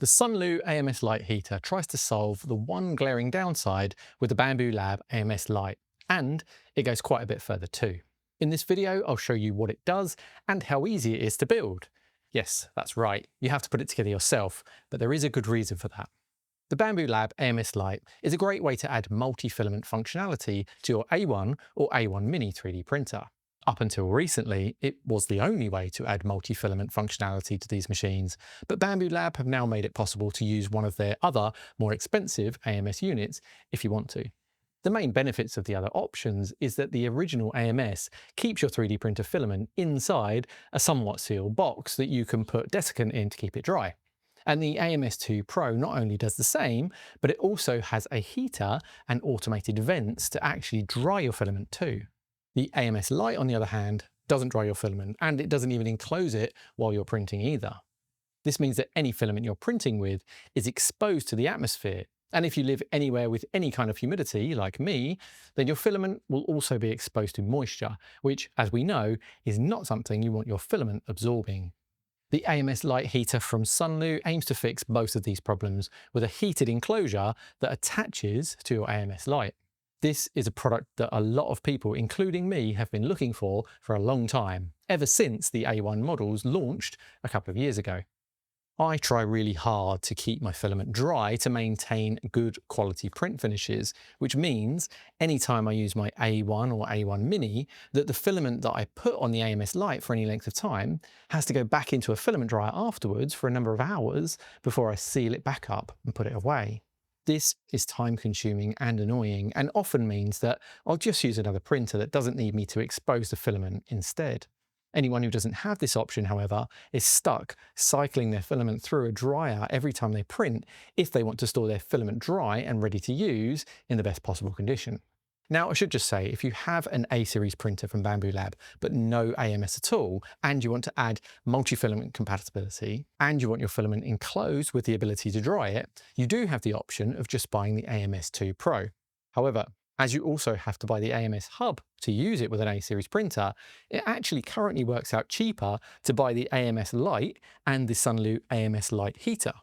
The SUNLU AMS Lite Heater tries to solve the one glaring downside with the Bambu Lab AMS Lite, and it goes quite a bit further too. In this video, I'll show you what it does and how easy it is to build. Yes, that's right, you have to put it together yourself, but there is a good reason for that. The Bambu Lab AMS Lite is a great way to add multi-filament functionality to your A1 or A1 Mini 3D printer. Up until recently, it was the only way to add multi-filament functionality to these machines, but Bambu Lab have now made it possible to use one of their other, more expensive AMS units if you want to. The main benefits of the other options is that the original AMS keeps your 3D printer filament inside a somewhat sealed box that you can put desiccant in to keep it dry. And the AMS2 Pro not only does the same, but it also has a heater and automated vents to actually dry your filament too. The AMS Lite, on the other hand, doesn't dry your filament, and it doesn't even enclose it while you're printing either. This means that any filament you're printing with is exposed to the atmosphere, and if you live anywhere with any kind of humidity, like me, then your filament will also be exposed to moisture, which, as we know, is not something you want your filament absorbing. The AMS Lite heater from SUNLU aims to fix both of these problems with a heated enclosure that attaches to your AMS Lite. This is a product that a lot of people, including me, have been looking for a long time, ever since the A1 models launched a couple of years ago. I try really hard to keep my filament dry to maintain good quality print finishes, which means anytime I use my A1 or A1 Mini, that the filament that I put on the AMS Lite for any length of time has to go back into a filament dryer afterwards for a number of hours before I seal it back up and put it away. This is time consuming and annoying, and often means that I'll just use another printer that doesn't need me to expose the filament instead. Anyone who doesn't have this option, however, is stuck cycling their filament through a dryer every time they print if they want to store their filament dry and ready to use in the best possible condition. Now, I should just say, if you have an A-series printer from Bambu Lab, but no AMS at all, and you want to add multi-filament compatibility, and you want your filament enclosed with the ability to dry it, you do have the option of just buying the AMS2 Pro. However, as you also have to buy the AMS hub to use it with an A-series printer, it actually currently works out cheaper to buy the AMS Lite and the SUNLU AMS Lite Heater.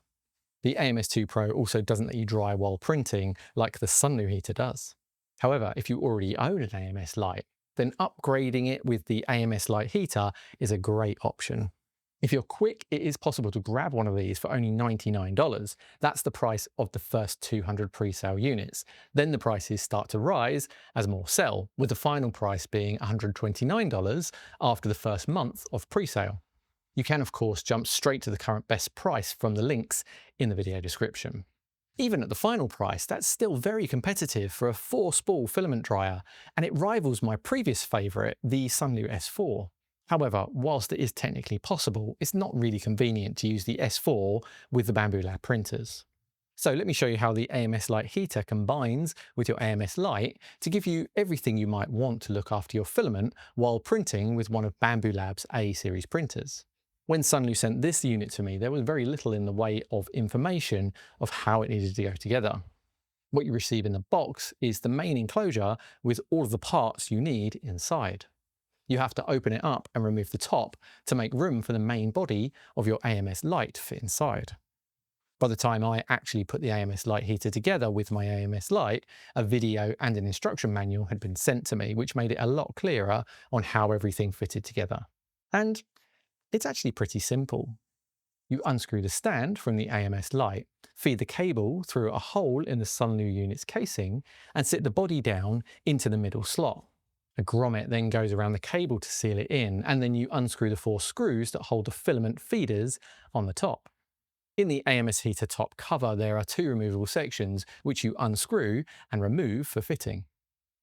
The AMS2 Pro also doesn't let you dry while printing like the SUNLU heater does. However, if you already own an AMS Lite, then upgrading it with the AMS Lite Heater is a great option. If you're quick, it is possible to grab one of these for only $99. That's the price of the first 200 pre-sale units. Then the prices start to rise as more sell, with the final price being $129 after the first month of pre-sale. You can, of course, jump straight to the current best price from the links in the video description. Even at the final price, that's still very competitive for a 4-spool filament dryer, and it rivals my previous favourite, the SUNLU S4. However, whilst it is technically possible, it's not really convenient to use the S4 with the Bambu Lab printers. So let me show you how the AMS Lite Heater combines with your AMS Lite to give you everything you might want to look after your filament while printing with one of Bambu Lab's A-series printers. When SUNLU sent this unit to me, there was very little in the way of information of how it needed to go together. What you receive in the box is the main enclosure with all of the parts you need inside. You have to open it up and remove the top to make room for the main body of your AMS Lite to fit inside. By the time I actually put the AMS Lite heater together with my AMS Lite, a video and an instruction manual had been sent to me, which made it a lot clearer on how everything fitted together. And it's actually pretty simple. You unscrew the stand from the AMS Lite, feed the cable through a hole in the SUNLU unit's casing, and sit the body down into the middle slot. A grommet then goes around the cable to seal it in, and then you unscrew the 4 screws that hold the filament feeders on the top. In the AMS heater top cover, there are 2 removable sections which you unscrew and remove for fitting.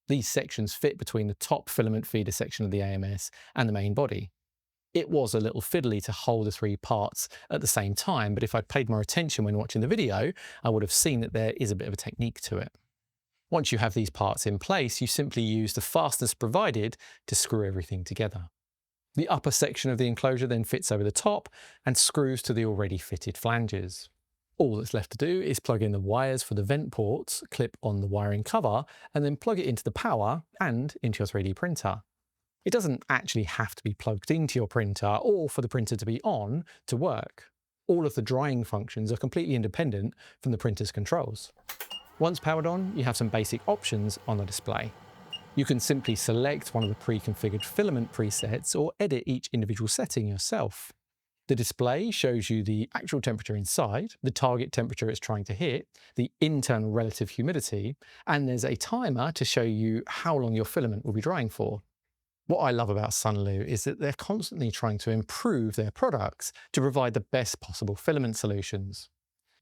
These sections fit between the top filament feeder section of the AMS and the main body. It was a little fiddly to hold the 3 parts at the same time, but if I'd paid more attention when watching the video, I would have seen that there is a bit of a technique to it. Once you have these parts in place, you simply use the fasteners provided to screw everything together. The upper section of the enclosure then fits over the top and screws to the already fitted flanges. All that's left to do is plug in the wires for the vent ports, clip on the wiring cover, and then plug it into the power and into your 3D printer. It doesn't actually have to be plugged into your printer or for the printer to be on to work. All of the drying functions are completely independent from the printer's controls. Once powered on, you have some basic options on the display. You can simply select one of the pre-configured filament presets or edit each individual setting yourself. The display shows you the actual temperature inside, the target temperature it's trying to hit, the internal relative humidity, and there's a timer to show you how long your filament will be drying for. What I love about Sunlu is that they're constantly trying to improve their products to provide the best possible filament solutions.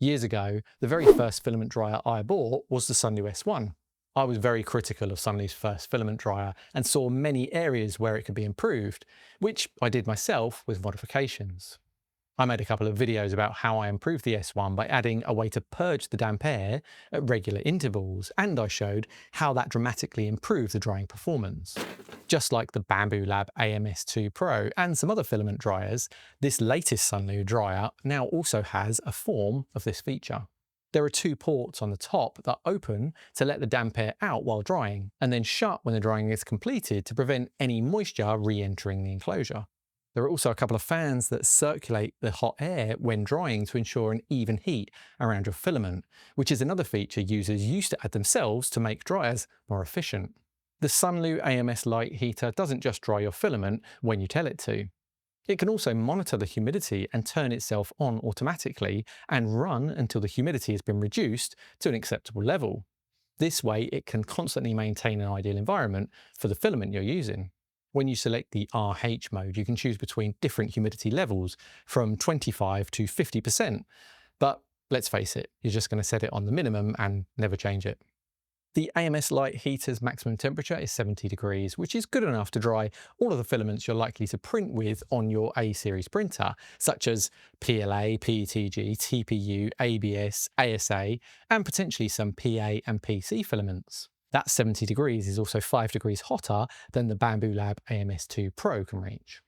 Years ago, the very first filament dryer I bought was the Sunlu S1. I was very critical of Sunlu's first filament dryer and saw many areas where it could be improved, which I did myself with modifications. I made a couple of videos about how I improved the S1 by adding a way to purge the damp air at regular intervals, and I showed how that dramatically improved the drying performance. Just like the Bambu Lab AMS2 Pro and some other filament dryers, this latest Sunlu dryer now also has a form of this feature. There are two ports on the top that open to let the damp air out while drying, and then shut when the drying is completed to prevent any moisture re-entering the enclosure. There are also a couple of fans that circulate the hot air when drying to ensure an even heat around your filament, which is another feature users used to add themselves to make dryers more efficient. The SUNLU AMS Lite Heater doesn't just dry your filament when you tell it to. It can also monitor the humidity and turn itself on automatically and run until the humidity has been reduced to an acceptable level. This way, it can constantly maintain an ideal environment for the filament you're using. When you select the RH mode, you can choose between different humidity levels from 25 to 50%. But let's face it, you're just going to set it on the minimum and never change it. The AMS Lite heater's maximum temperature is 70 degrees, which is good enough to dry all of the filaments you're likely to print with on your A-series printer, such as PLA, PETG, TPU, ABS, ASA, and potentially some PA and PC filaments. That 70 degrees is also 5 degrees hotter than the Bambu Lab AMS2 Pro can reach.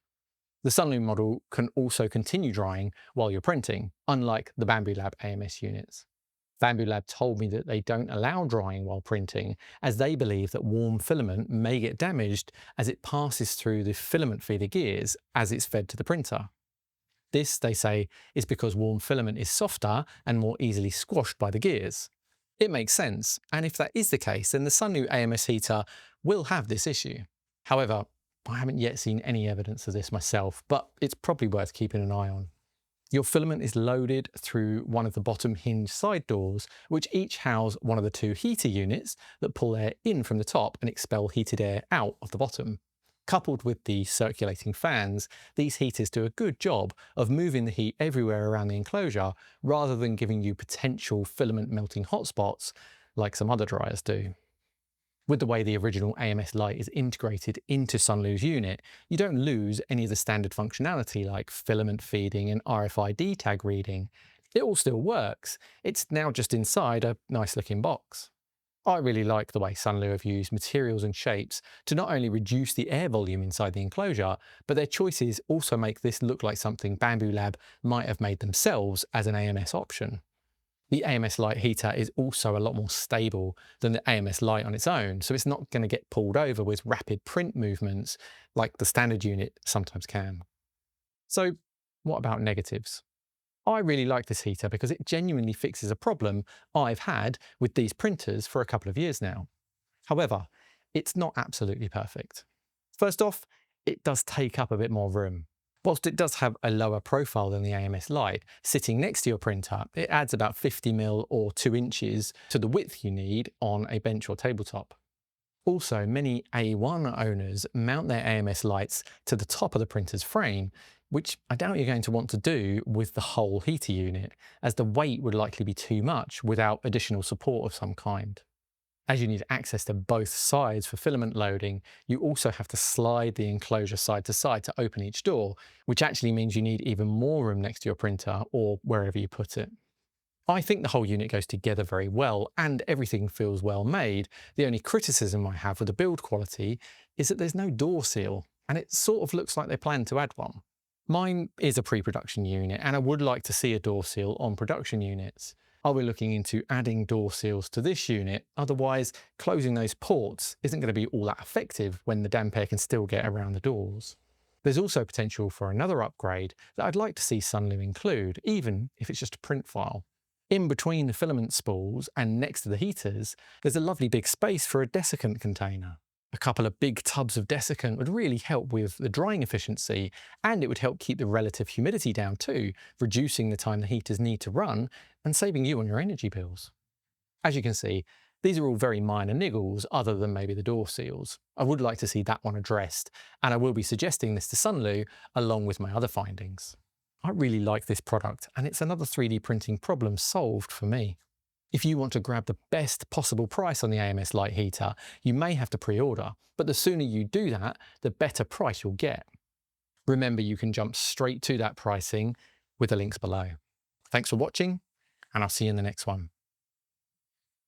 The Sunlu model can also continue drying while you're printing, unlike the Bambu Lab AMS units. Bambu Lab told me that they don't allow drying while printing, as they believe that warm filament may get damaged as it passes through the filament feeder gears as it's fed to the printer. This, they say, is because warm filament is softer and more easily squashed by the gears. It makes sense, and if that is the case, then the Sunlu AMS heater will have this issue. However, I haven't yet seen any evidence of this myself, but it's probably worth keeping an eye on. Your filament is loaded through one of the bottom hinge side doors, which each house one of the two heater units that pull air in from the top and expel heated air out of the bottom. Coupled with the circulating fans, these heaters do a good job of moving the heat everywhere around the enclosure rather than giving you potential filament melting hotspots like some other dryers do. With the way the original AMS Lite is integrated into Sunlu's unit, you don't lose any of the standard functionality like filament feeding and RFID tag reading. It all still works, it's now just inside a nice looking box. I really like the way Sunlu have used materials and shapes to not only reduce the air volume inside the enclosure, but their choices also make this look like something Bambu Lab might have made themselves as an AMS option. The AMS Lite heater is also a lot more stable than the AMS Lite on its own, so it's not going to get pulled over with rapid print movements like the standard unit sometimes can. So what about negatives? I really like this heater because it genuinely fixes a problem I've had with these printers for a couple of years now. However, it's not absolutely perfect. First off, it does take up a bit more room. Whilst it does have a lower profile than the AMS Lite, sitting next to your printer, it adds about 50mm or 2 inches to the width you need on a bench or tabletop. Also, many A1 owners mount their AMS Lites to the top of the printer's frame, which I doubt you're going to want to do with the whole heater unit, as the weight would likely be too much without additional support of some kind. As you need access to both sides for filament loading, you also have to slide the enclosure side to side to open each door, which actually means you need even more room next to your printer or wherever you put it. I think the whole unit goes together very well and everything feels well made. The only criticism I have with the build quality is that there's no door seal, and it sort of looks like they plan to add one. Mine is a pre-production unit, and I would like to see a door seal on production units. I'll be looking into adding door seals to this unit, otherwise closing those ports isn't going to be all that effective when the damp air can still get around the doors. There's also potential for another upgrade that I'd like to see SUNLU include, even if it's just a print file. In between the filament spools and next to the heaters, there's a lovely big space for a desiccant container. A couple of big tubs of desiccant would really help with the drying efficiency, and it would help keep the relative humidity down too, reducing the time the heaters need to run and saving you on your energy bills. As you can see, these are all very minor niggles other than maybe the door seals. I would like to see that one addressed, and I will be suggesting this to SUNLU along with my other findings. I really like this product, and it's another 3D printing problem solved for me. If you want to grab the best possible price on the AMS Lite heater, you may have to pre-order, but the sooner you do that, the better price you'll get. Remember, you can jump straight to that pricing with the links below. Thanks for watching, and I'll see you in the next one.